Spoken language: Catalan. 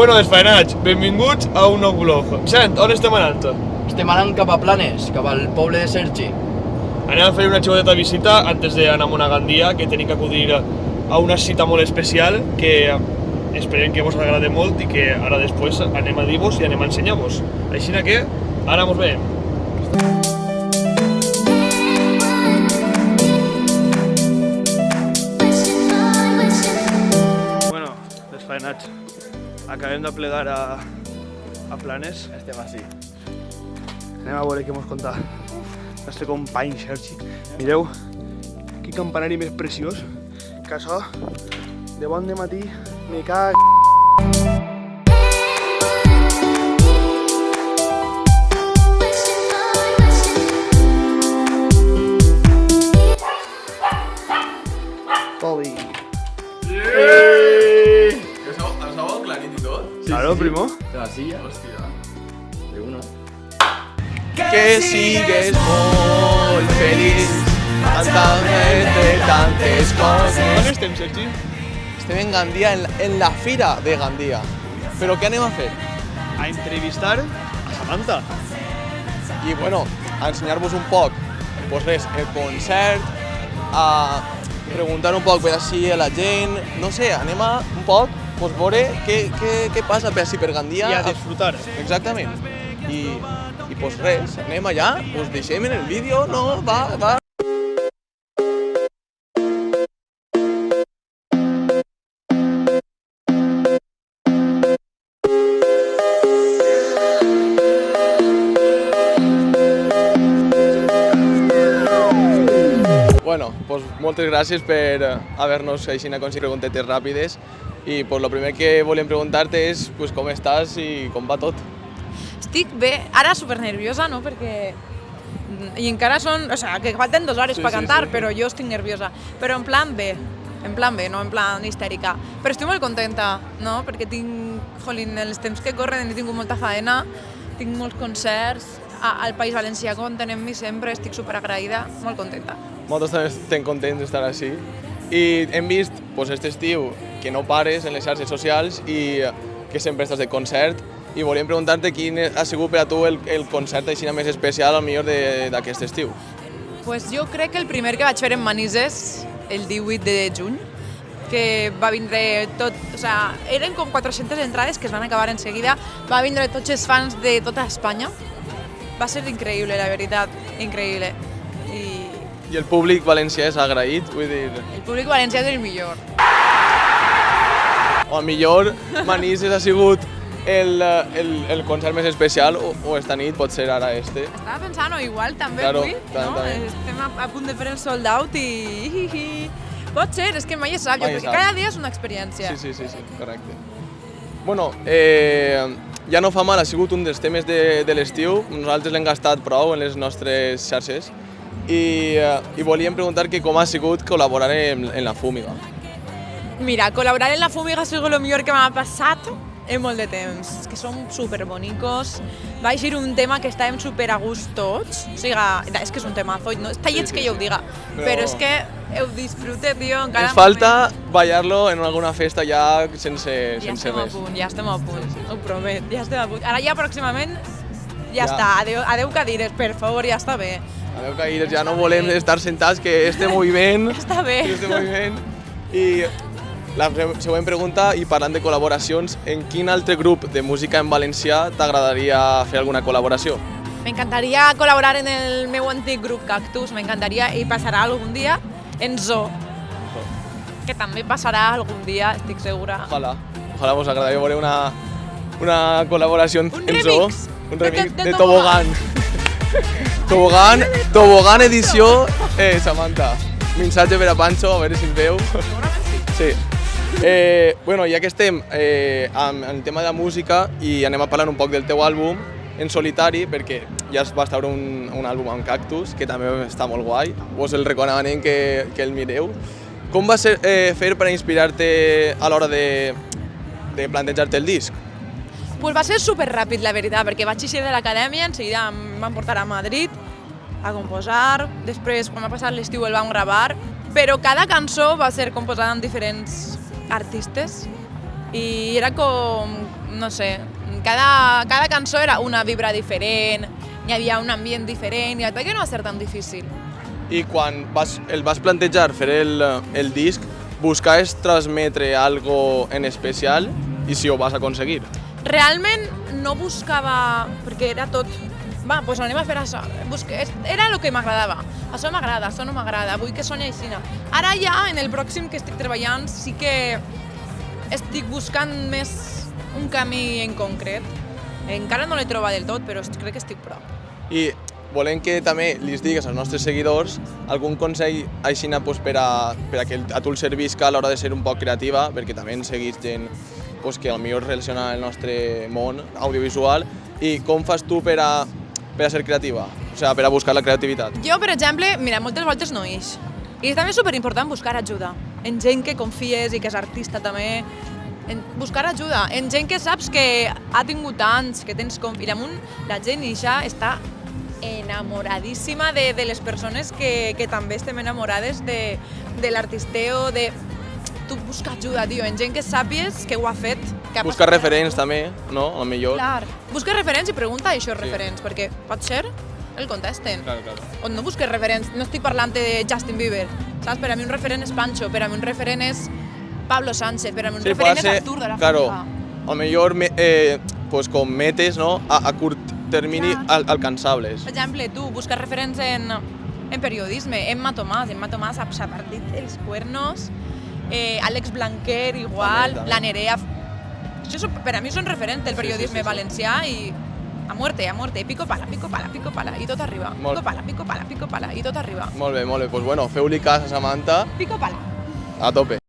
Bueno, desfaenats, benvinguts a un nou vlog. Sant, on estem anant? Estem anant cap a Planes, cap al poble de Sergi. Anem a fer una xicoteta visita antes d'anar a una Gandia, que tenim que acudir a una cita molt especial que esperem que vos agrade molt i que ara després anem a dir-vos i anem a ensenyar-vos. Així que ara mos veiem. Bueno, desfaenats. Acabem de plegar a Planes. Estem així. Anem a veure què mos conta el nostre company Sergi. Mireu, quin campanari més preciós, que això, de bon de matí, me caga. Todi. Això va clarit i tot? Claro, primo. De la silla. Hòstia. De una. Que sigues molt feliç, entre tantes coses. On estem, Sergi? Estem en Gandia, en la fira de Gandia. Però què anem a fer? A entrevistar a Samantha. I bueno, a ensenyar-vos un poc, pues res, el concert, a preguntar un poc per així a la gent, no sé, anem a un poc pues, veure què passa per així per Gandia. I a disfrutar. Exactament. I pues res, anem allà, us deixem en el vídeo, no? Va. Bueno, pues moltes gràcies per haver-nos així aconseguit preguntetes ràpides i pues, lo primer que volíem preguntar-te és pues, com estàs i com va tot. Estic bé, ara supernerviosa, no? Perquè... I encara són... O sigui, que falten 2 hores per cantar, però jo estic nerviosa. Però en plan bé, no en plan histèrica. Però estic molt contenta, no? Perquè tinc... Jolín, els temps que corren he tingut molta faena, tinc molts concerts, al País Valencià compten amb mi sempre, estic superagraïda, molt contenta. Moltes també estem contents d'estar així. I hem vist pues, aquest estiu que no pares en les xarxes socials i que sempre estàs de concert. I volíem preguntar-te quin ha sigut per a tu el concert així més especial al millor d'aquest estiu. Pues jo crec que el primer que vaig fer en Manises, el 18 de juny, que va vindre tot, o sigui, eren com 400 entrades que es van acabar en seguida, va vindre tots els fans de tota Espanya. Va ser increïble, la veritat, increïble. I el públic valencià és agraït, vull dir... El públic valencià és el millor. O al millor Manises ha sigut el concert més especial o esta nit pot ser ara este. Estava pensant, igual també Claro, avui, també. Estem a punt de fer el sold out i... Pot ser, és que mai es sap, jo crec que cada dia és una experiència. Sí, correcte. Bueno, ja no fa mal, ha sigut un dels temes de l'estiu, nosaltres l'hem gastat prou en les nostres xarxes i volíem preguntar que com ha sigut col·laborar en la Fúmiga. Mira, col·laborar en la Fúmiga ha sigut el millor que m'ha passat en molt de temps. És que som superbonicos. Va ser un tema que estàvem super a gust tots. O sigui, és que és un temazo, no? Està lleig que jo ho diga, però és que ho disfrute, tio, en cada Ens falta ballar-lo en alguna festa ja sense res. Ja estem a punt, ho promet, ja estem a punt. Ara ja pròximament ja està, adeu cadires, per favor, ja està bé. Adeu cadires, ja no volem estar sentats, que este moviment... Està bé. Este moviment. I la següent pregunta, i parlant de col·laboracions, en quin altre grup de música en valencià t'agradaria fer alguna col·laboració? M'encantaria col·laborar en el meu antic grup Cactus, m'encantaria, i passarà algun dia en Zoo, que també passarà algun dia, estic segura. Ojalà vos agradaria veure una col·laboració en Zoo. Un remix de Tobogán. Tobogán edició Samantha. Missatge per a Pancho, a veure si el veu. Sí. Bueno, ja que estem amb el tema de la música i anem a parlar un poc del teu àlbum en solitari, perquè ja vas treure un àlbum amb Cactus, que també està molt guai, vos el recomanem que el mireu. Com va ser fer per inspirar-te a l'hora de plantejar-te el disc? Pues va ser superràpid, la veritat, perquè vaig eixir de l'acadèmia, en seguida em van portar a Madrid a composar, després quan va passar l'estiu el vam gravar, però cada cançó va ser composada amb diferents artistes i era com no sé, cada cançó era una vibra diferent, hi havia un ambient diferent i que no va ser tan difícil. I quan el vas plantejar fer el disc, buscaves transmetre algo en especial i si ho vas aconseguir? Realment no buscava, perquè era tot, va, doncs anem a fer això. Era el que m'agradava. Això m'agrada, això no m'agrada, vull que soni així. Ara ja, en el pròxim que estic treballant, sí que estic buscant més un camí en concret. Encara no l'he trobat del tot, però crec que estic prop. I volem que també li digues als nostres seguidors algun consell aixina per a que a tu el servisca a l'hora de ser un poc creativa, perquè també ens seguís gent que potser es relaciona amb el nostre món audiovisual, i com fas tu per a ser creativa, o sigui, per a buscar la creativitat? Jo, per exemple, mira, moltes voltes no ix. I també és superimportant buscar ajuda en gent que confies i que és artista també. Buscar ajuda en gent que saps que ha tingut anys, que tens confiança. La gent ja està enamoradíssima de les persones que també estem enamorades de l'artisteo, tu busca ajuda, tio, en gent que sàpies que ho ha fet. Busca referents també, no? A lo millor. Clar, busca referents i pregunta a aquests referents, perquè pot ser el contesten. Claro, claro. O no busques referents, no estic parlant de Justin Bieber, saps? Per a mi un referent és Pancho, per a mi un referent és Pablo Sánchez, per a mi un referent és Artur de la claro, Fàbrica. A lo millor pues com metes, no? A curt termini alcançables. Per exemple, tu busques referents en periodisme, Emma Tomàs s'ha partit els cuernos, Àlex Blanquer igual, també. la Nerea. Això per a mi són referents del periodisme valencià i a muerte, pico pala, i tot arriba. Pico pala, i tot arriba. Molt bé, pues bueno, feu-li cas a Samantha. Pico pala. A tope.